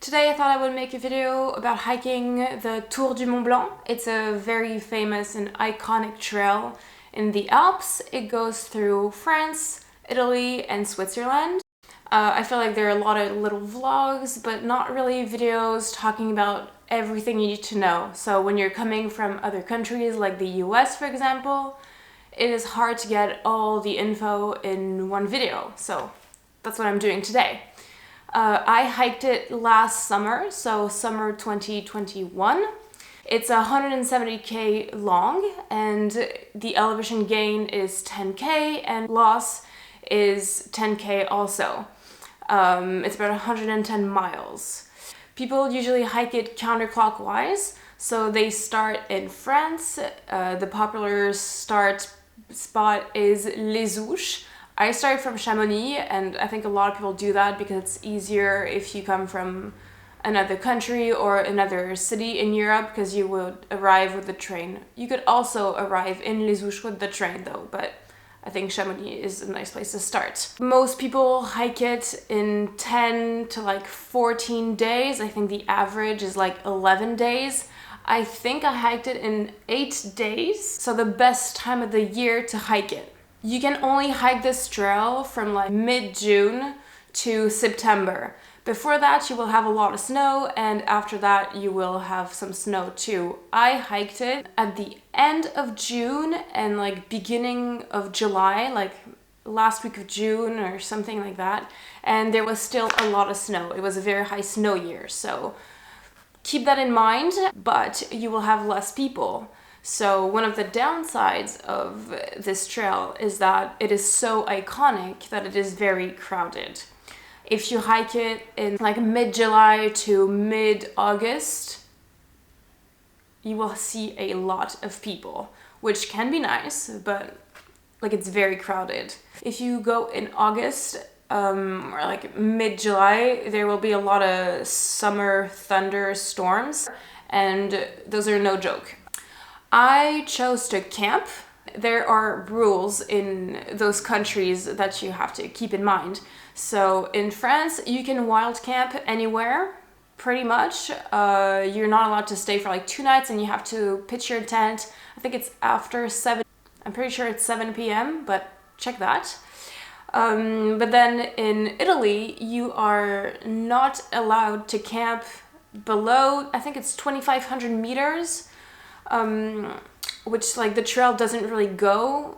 Today I thought I would make a video about hiking the Tour du Mont Blanc. It's a very famous and iconic trail in the Alps. It goes through France, Italy, and Switzerland. I feel like there are a lot of little vlogs, but not really videos talking about everything you need to know. So when you're coming from other countries like the US, for example, it is hard to get all the info in one video. So that's what I'm doing today. I hiked it last summer, so summer 2021. It's 170k long and the elevation gain is 10k and loss is 10k also. It's about 110 miles. People usually hike it counterclockwise, so they start in France. The popular start spot is Les Ouches. I started from Chamonix, and I think a lot of people do that because it's easier if you come from another country or another city in Europe, because you would arrive with the train. You could also arrive in Les Ouches with the train though, but I think Chamonix is a nice place to start. Most people hike it in 10 to 14 days. I think the average is 11 days. I think I hiked it in 8 days, so the best time of the year to hike it. You can only hike this trail from mid-June to September. Before that, you will have a lot of snow, and after that, you will have some snow too. I hiked it at the end of June and beginning of July, last week of June or something like that, and there was still a lot of snow. It was a very high snow year, so keep that in mind, but you will have less people. So one of the downsides of this trail is that it is so iconic that it is very crowded. If you hike it in mid-July to mid-August, you will see a lot of people, which can be nice, but it's very crowded. If you go in August or mid-July, there will be a lot of summer thunderstorms, and those are no joke. I chose to camp. There are rules in those countries that you have to keep in mind. So in France, you can wild camp anywhere, pretty much. You're not allowed to stay for 2 nights and you have to pitch your tent. I think it's after 7, I'm pretty sure it's 7 p.m., but check that. But then in Italy, you are not allowed to camp below, I think it's 2,500 meters. Which the trail doesn't really go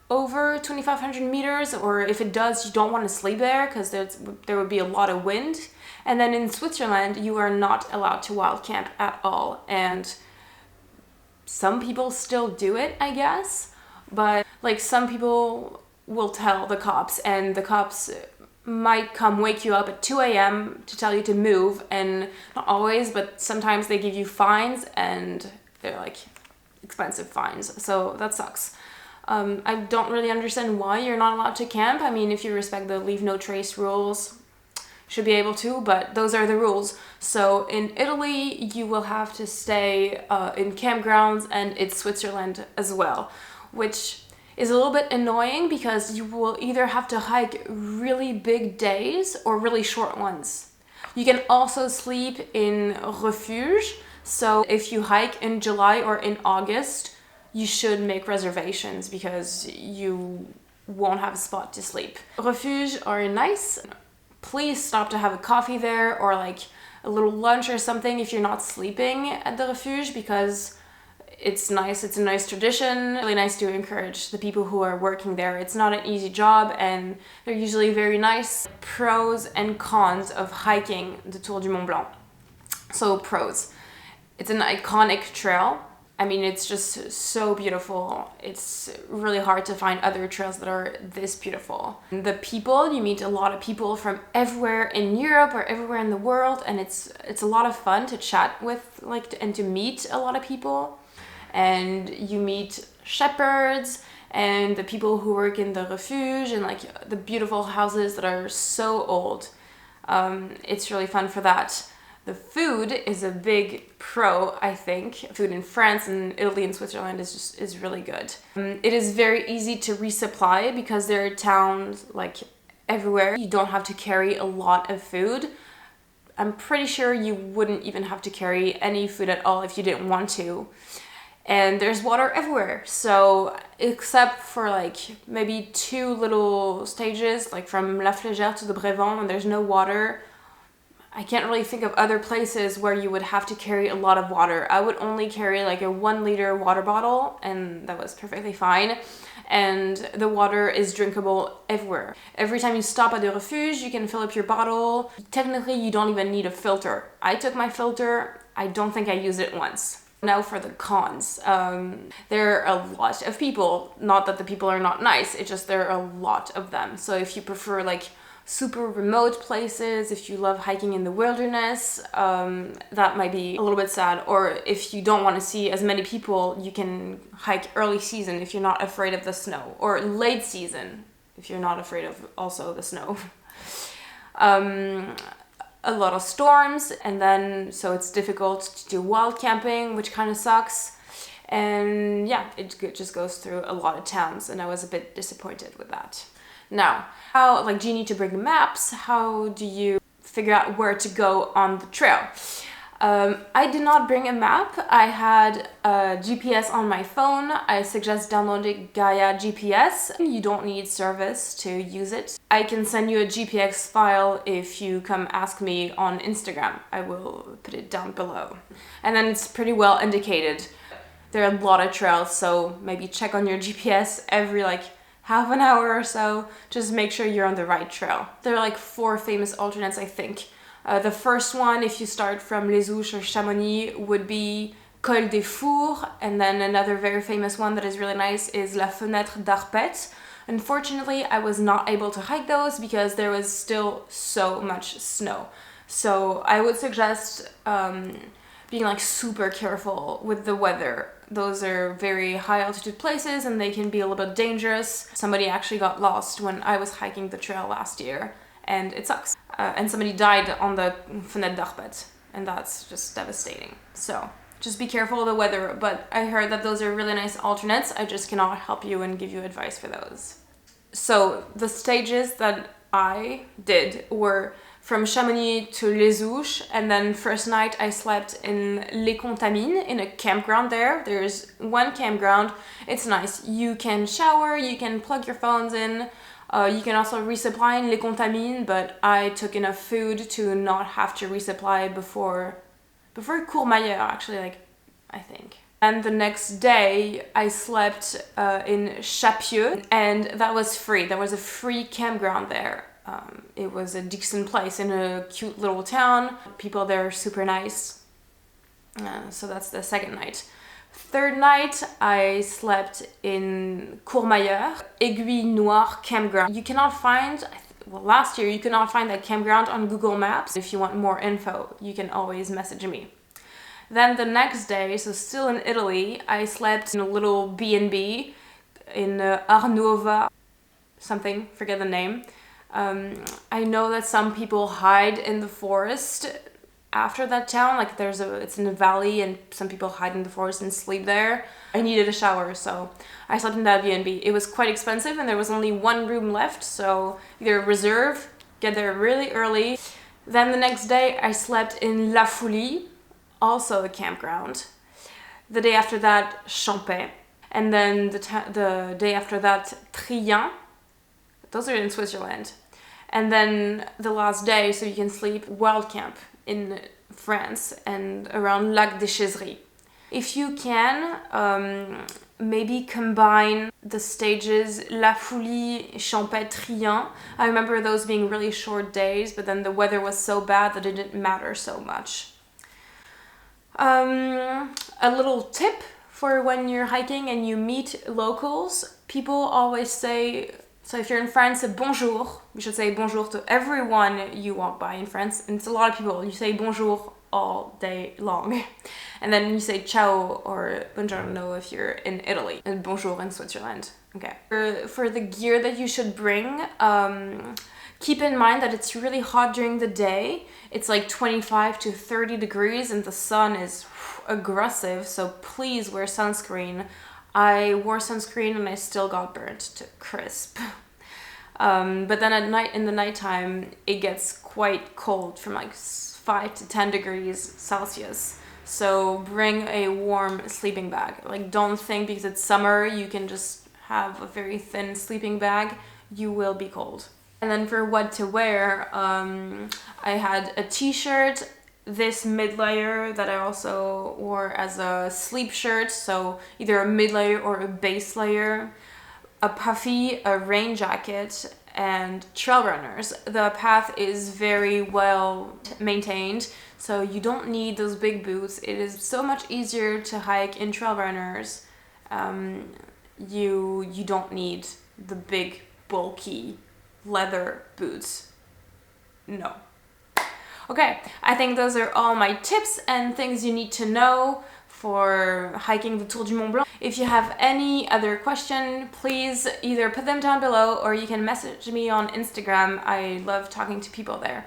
over 2,500 meters, or if it does, you don't want to sleep there because there would be a lot of wind. And then in Switzerland, you are not allowed to wild camp at all, and some people still do it, I guess, but some people will tell the cops, and the cops might come wake you up at 2 a.m. to tell you to move, and not always, but sometimes they give you fines, and they're expensive fines, so that sucks. I don't really understand why you're not allowed to camp. I mean, if you respect the leave no trace rules, you should be able to, but those are the rules. So in Italy, you will have to stay in campgrounds, and it's Switzerland as well, which is a little bit annoying because you will either have to hike really big days or really short ones. You can also sleep in refuge. So if you hike in July or in August, you should make reservations because you won't have a spot to sleep. Refuge are nice. Please stop to have a coffee there or a little lunch or something if you're not sleeping at the refuge, because it's nice. It's a nice tradition. Really nice to encourage the people who are working there. It's not an easy job, and they're usually very nice. Pros and cons of hiking the Tour du Mont Blanc. So pros. It's an iconic trail. I mean, it's just so beautiful. It's really hard to find other trails that are this beautiful. The people, you meet a lot of people from everywhere in Europe or everywhere in the world, and it's a lot of fun to chat with, and to meet a lot of people. And you meet shepherds and the people who work in the refuge and the beautiful houses that are so old. It's really fun for that. The food is a big pro, I think. Food in France and Italy and Switzerland is really good. It is very easy to resupply because there are towns everywhere. You don't have to carry a lot of food. I'm pretty sure you wouldn't even have to carry any food at all if you didn't want to. And there's water everywhere. So except for like maybe 2 little stages, like from La Flégère to the Brévent, and there's no water, I can't really think of other places where you would have to carry a lot of water. I would only carry like a 1 liter water bottle, and that was perfectly fine. And the water is drinkable everywhere. Every time you stop at the refuge, you can fill up your bottle. Technically, you don't even need a filter. I took my filter. I don't think I used it once. Now for the cons. There are a lot of people. Not that the people are not nice, it's just there are a lot of them. So if you prefer like super remote places, if you love hiking in the wilderness, that might be a little bit sad. Or if you don't want to see as many people, you can hike early season if you're not afraid of the snow, or late season if you're not afraid of also the snow. A lot of storms, and then so it's difficult to do wild camping, which kind of sucks. And yeah, it just goes through a lot of towns, and I was a bit disappointed with that. Now, how, like, do you need to bring maps? How do you figure out where to go on the trail? I did not bring a map. I had a GPS on my phone. I suggest downloading Gaia GPS. You don't need service to use it. I can send you a GPX file if you come ask me on Instagram. I will put it down below. And then it's pretty well indicated. There are a lot of trails, so maybe check on your GPS every like half an hour or so. Just make sure you're on the right trail. There are like 4 famous alternates, I think. The first one, if you start from Les Ouches or Chamonix, would be Col des Fours, and then another very famous one that is really nice is La Fenêtre d'Arpette. Unfortunately, I was not able to hike those because there was still so much snow. So I would suggest being like super careful with the weather. Those are very high altitude places and they can be a little bit dangerous. Somebody actually got lost when I was hiking the trail last year, and it sucks. And somebody died on the Fenêtre d'Arpette, and that's just devastating. So just be careful of the weather, but I heard that those are really nice alternates. I just cannot help you and give you advice for those. So the stages that I did were from Chamonix to Les Ouches, and then first night I slept in Les Contamines in a campground there. There's one campground. It's nice. You can shower, you can plug your phones in. You can also resupply in Les Contamines, but I took enough food to not have to resupply before Courmayeur, actually, like, I think. And the next day, I slept in Chapieux, and that was free. There was a free campground there. It was a decent place in a cute little town. People there are super nice. So that's the second night. Third night, I slept in Courmayeur, Aiguille Noire campground. You cannot find, well, last year you could not find that campground on Google Maps. If you want more info, you can always message me. Then the next day, so still in Italy, I slept in a little B&B in Arnova, something, forget the name. I know that some people hide in the forest after that town, like it's in a valley and some people hide in the forest and sleep there. I needed a shower, so I slept in that B&B. It was quite expensive and there was only 1 room left, so either reserve, get there really early. Then the next day I slept in La Foulie, also a campground. The day after that, Champais. And then the day after that, Trient. Those are in Switzerland. And then the last day, so you can sleep, Wild Camp in France and around Lac des Chèzeries. If you can, maybe combine the stages La Foulie, Champais, Trient. I remember those being really short days, but then the weather was so bad that it didn't matter so much. A little tip for when you're hiking and you meet locals. People always say, so if you're in France, bonjour. You should say bonjour to everyone you walk by in France. And it's a lot of people. You say bonjour all day long. And then you say ciao or buongiorno if you're in Italy. And bonjour in Switzerland. Okay. For the gear that you should bring, keep in mind that it's really hot during the day. It's like 25 to 30 degrees and the sun is aggressive. So please wear sunscreen. I wore sunscreen and I still got burnt to crisp. But then at night, in the nighttime, it gets quite cold from like 5 to 10 degrees Celsius. So bring a warm sleeping bag. Like, don't think because it's summer you can just have a very thin sleeping bag. You will be cold. And then for what to wear, I had a t-shirt, this mid-layer that I also wore as a sleep shirt, so either a mid-layer or a base layer, a puffy, a rain jacket, and trail runners. The path is very well maintained, so you don't need those big boots. It is so much easier to hike in trail runners. You don't need the big bulky leather boots. No. Okay, I think those are all my tips and things you need to know for hiking the Tour du Mont Blanc. If you have any other question, please either put them down below or you can message me on Instagram. I love talking to people there.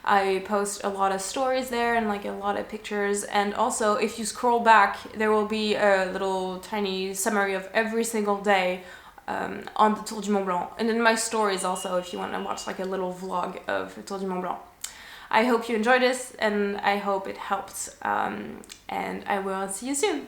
I post a lot of stories there and like a lot of pictures, and also if you scroll back there will be a little tiny summary of every single day on the Tour du Mont Blanc, and in my stories also if you want to watch like a little vlog of the Tour du Mont Blanc. I hope you enjoyed this and I hope it helped, and I will see you soon.